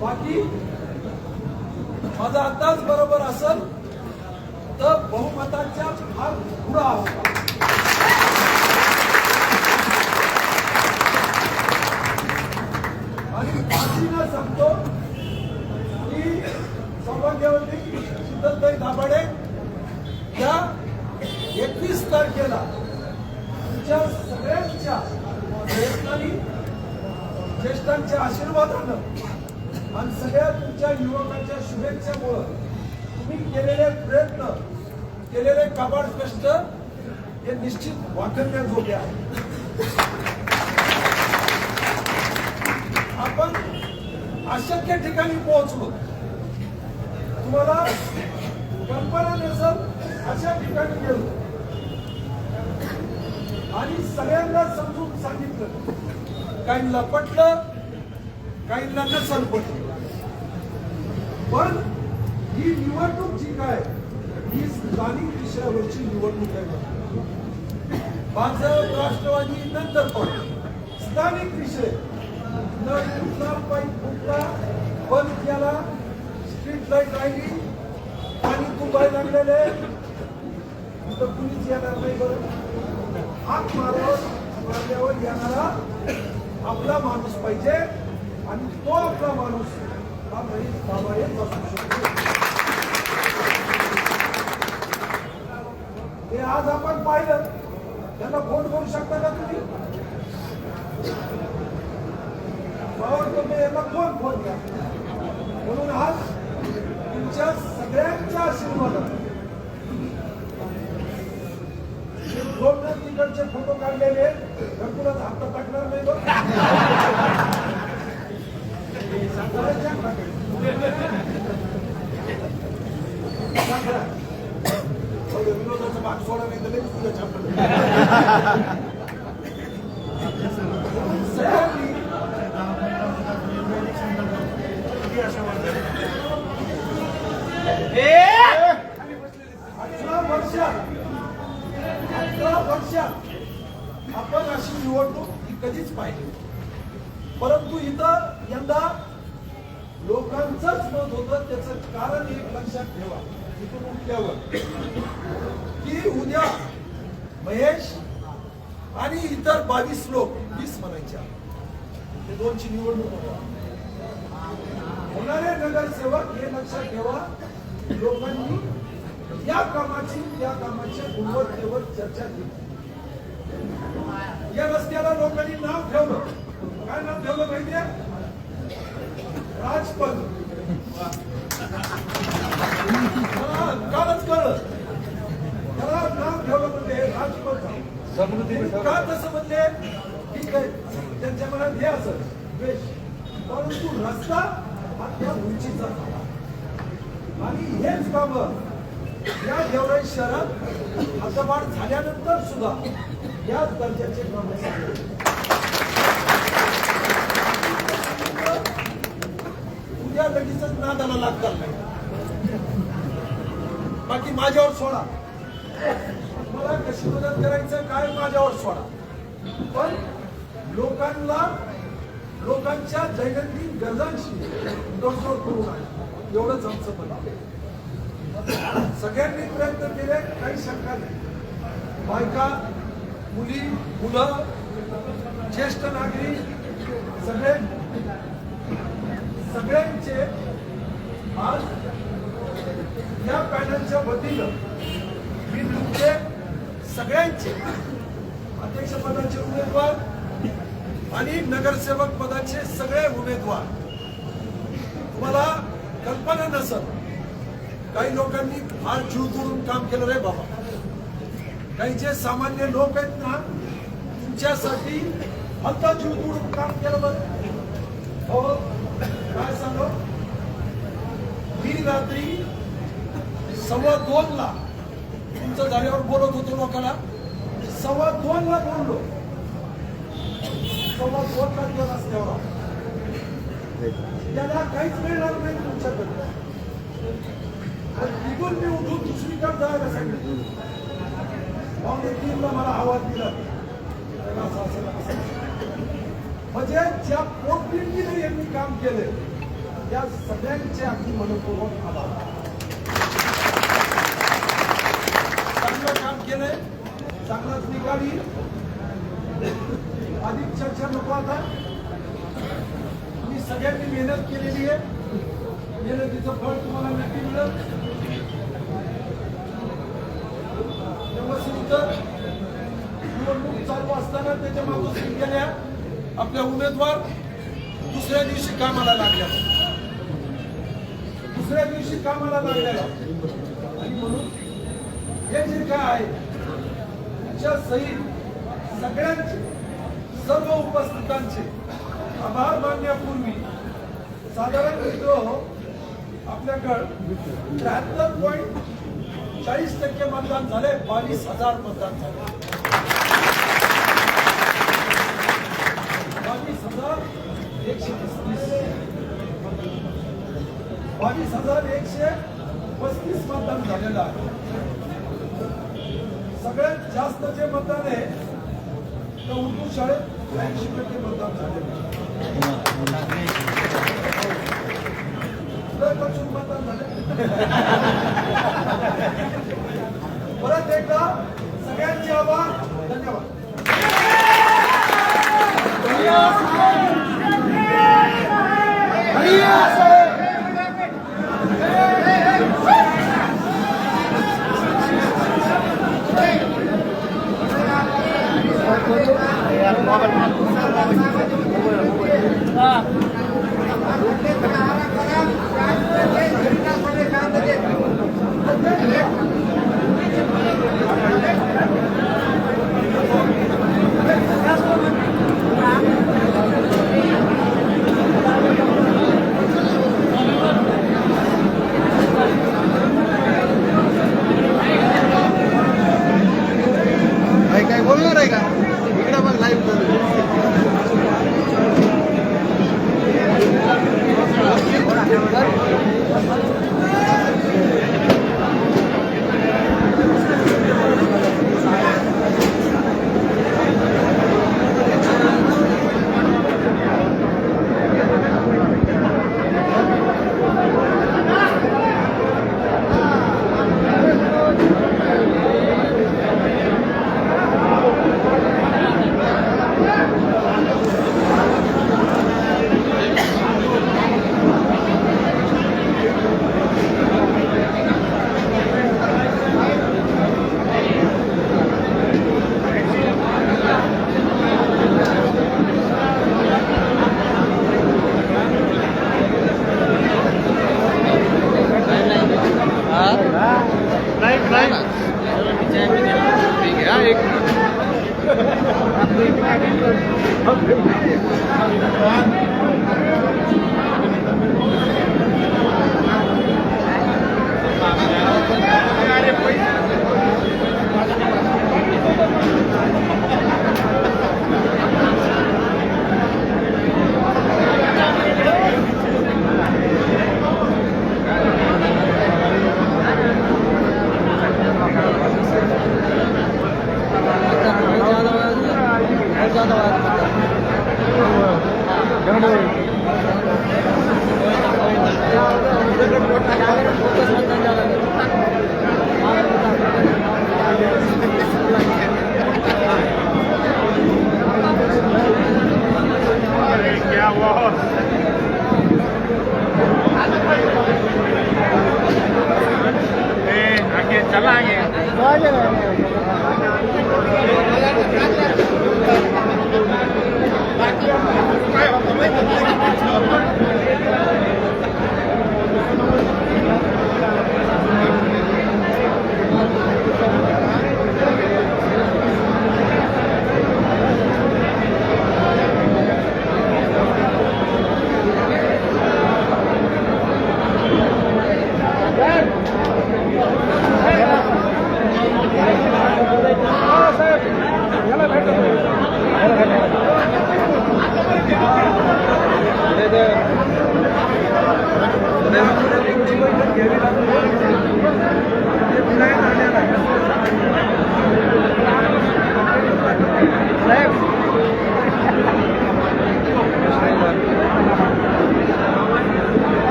बाकी माझा अंदाज बरोबर असेल तर बहुमताच्या फार पुढे आहोत. आणि बाकीला सांगतो की सौभाग्यवती शीतलताई दाभाडे या 21 तारखेला तुमच्या सगळ्यांच्या प्रयत्नांनी ज्येष्ठांच्या आशीर्वादानं आणि सगळ्या तुमच्या युवकांच्या शुभेच्छामुळे तुम्ही केलेले प्रयत्न केलेले काबाड कष्ट हे निश्चित वाखण्याजोगे आहे. आपण अशक्य ठिकाणी पोहोचलो. तुम्हाला कल्पना नसेल अशा ठिकाणी गेलो आणि सगळ्यांना समजून सांगितलं. काहींना पटलं, काहींना नसल पटलं. पण ही निवडणूक जी काय ही स्थानिक विषयावरची निवडणूक आहे. भाजप राष्ट्रवादी नंतर पण स्थानिक विषय न कुठला पाईप फुटला, बंद केला, स्ट्रीट लाईट राहिली, पाणी तुंबायला लागलेले तर कुणीच येणार नाही. बरं, हात मारल्यावर येणारा आपला माणूस पाहिजे आणि तो आपला माणूस हा महेश बाबाळेच असू शकतो. हे आज आपण पाहिलं. त्यांना फोन करू शकता का तुम्ही? तुम्ही यांना फोन द्या. म्हणून आज तुमच्या सगळ्यांच्या आशीर्वादात दोन तिकडचे फोटो काढलेले घरकुलात हात टाकणार नाही. विनोदाचा भाग सोडा नाही तर तुझ्या छापलं. सगळ्यांनी 18 वर्षात आपण अशी निवडणूक कधीच पाहिली. परंतु इथं यंदा लोकांचंच मत होतं. त्याचं कारण एक लक्षात ठेवा इथून उठल्यावर की उद्या महेश आणि इतर 22 लोक 20 म्हणायच्या ते दोनची निवडणूक होणारे नगरसेवक हे लक्षात ठेवा. लोकांनी या कामाच्या गुणवत्तेवर चर्चा केली. या रस्त्याला लोकांनी नाव ठेवलं. काय नाव ठेवलं माहितीये? राजपथ. कालच कळलं त्याला नाव ठेवलं म्हणजे राजपथ. का तसं म्हणले? ठीक आहे, त्यांच्या मनात हे असं द्वेष. परंतु रस्ता हा त्या उंचीचा झाला आणि हेच काम या गेवराई शहरात हद्दवाढ झाल्यानंतर सुद्धा याच दर्जाचे काम उद्या लगेचच नादाला लागतात नाही. बाकी माझ्यावर सोडा, मला कशी मदत करायचं काय माझ्यावर सोडा. पण लोकांच्या दैनंदिन गरजांशी तडजोड करू नये एवढंच आमचं म्हणणं. सगळ्यांनी प्रयत्न केले, काही शंका नाही. बायका, मुली, मुलं, ज्येष्ठ नागरिक सगळ्यांचे आज या पॅनलच्या वतीनं मी तुमचे सगळ्यांचे अध्यक्षपदाचे उमेदवार आणि नगरसेवक पदाचे सगळे उमेदवार. तुम्हाला कल्पना नसेल, काही लोकांनी फार जीव तोडून काम केलं रे बाबा. काही जे सामान्य लोक आहेत ना, तुमच्यासाठी आता जीव तोडून काम केलं. बरं हो, काय सांगू, मी रात्री 2:15 ला तुमचं झाल्यावर बोलत होतो लोकांना. 2:15 ला बोललो. 2:15 ला गेला रस्त्यावर. त्याला काहीच मिळणार नाही तुमच्याकडे. तिथून मी उठून दुसरीकडे जायला सांगितलं. 2:15 ला मला आवाज दिला. म्हणजे ज्या पोटतिडकीने यांनी काम केले या सगळ्यांचे अगदी मनपूर्वक आभार. चांगलं काम केलंय, चांगलाच निकाली. अधिक चर्चा नको आता. तुम्ही सगळ्यांनी मेहनत केलेली आहे, मेहनतीचं फळ तुम्हाला नक्की मिळेल. निवडणूक चालू असताना त्याच्या मागून गेल्या आपल्या उमेदवार दुसऱ्या दिवशी कामाला लागल्या, आणि म्हणून हे जे काय आहे तुमच्या सहित सगळ्यांचे, सर्व उपस्थितांचे आभार मानण्यापूर्वी साधारण आपल्याकडं 73.40% मतदान झाले. 22,000 मतदान झाले. 22,135 मतदान झालेलं आहे. सगळ्यात जास्त जे मतदान आहे तर उर्दू शाळेत 80% मतदान झालेलं आहे. मतदान झाले. परत एकदा सगळ्यांचे आभार. धन्यवाद. काय बोलणार आहे का इकडे पण लाईव्ह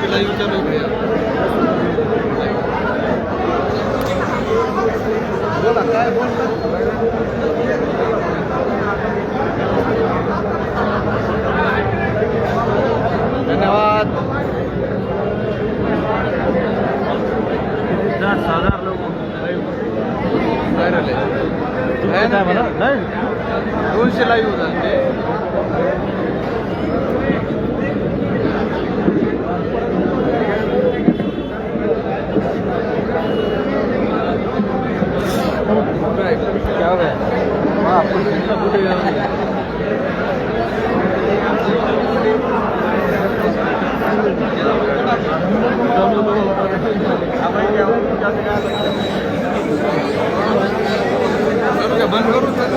आपली लाईव्ह चालू आहे. बोला काय बोलतात. धन्यवाद. 10,000 लोक व्हायरल आहे. आहे ना मला नाही 200 लाईव्ह होतात ते. क्या हो गया हाँ कुठे बंद करू